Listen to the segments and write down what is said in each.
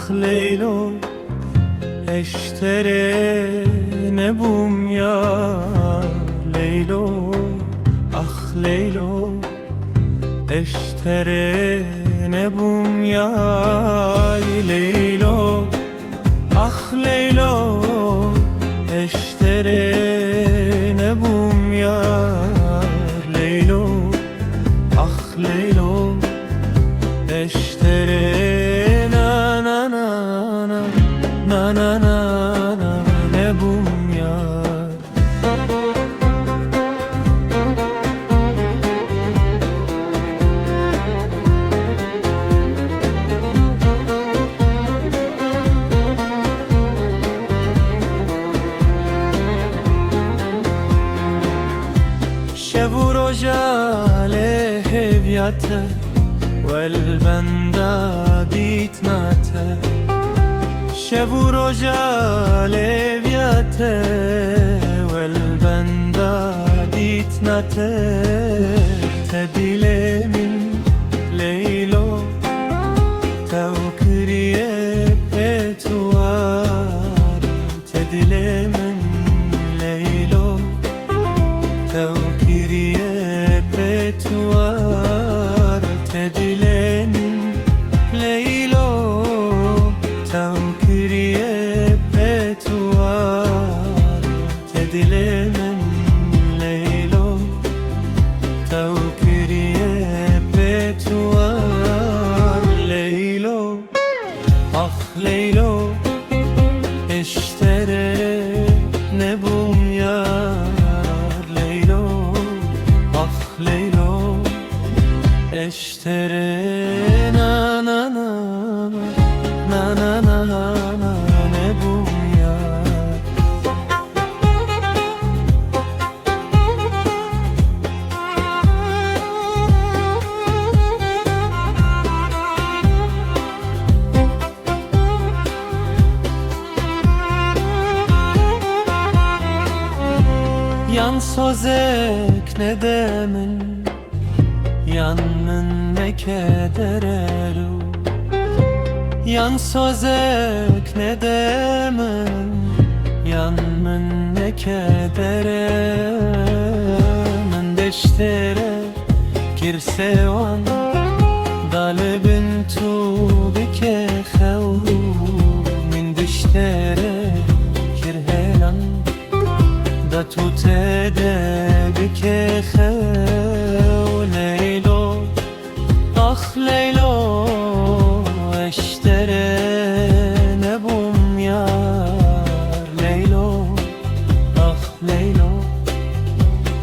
Leylo eştere ne bum ya Leylo, ah Leylo eştere ne bum ya Leylo, ah Leylo eştere ne bum ya Leylo, ah Leylo eştere na na na na na na na na ne bum ya. Şevu roja lehevyate vel benda ditnate, şevu roja levyate vel benda ditnate, te dilemin Leylo tevkiriye petuar, te dilemin Leylo tevkiriye petuar, te dilemin Leylo tevkiriye petuar, te dilemin Leylo tevkiriye petuar. Leylo, ah Leylo eştere ne bum ya Leylo, ah Leylo eştere na na na na na na na ne bum ya. Yan sozek ne demin, yanın ne kederelu. Yan sozek ne demin, yanın ne kederelu. Men deştere kirsevan, dalibin tu bike xevu. Min deştere kirhelan, da tu tede bike xevu. Leylo, ah Leylo eştere ne bum yar Leylo, ah Leylo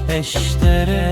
eştere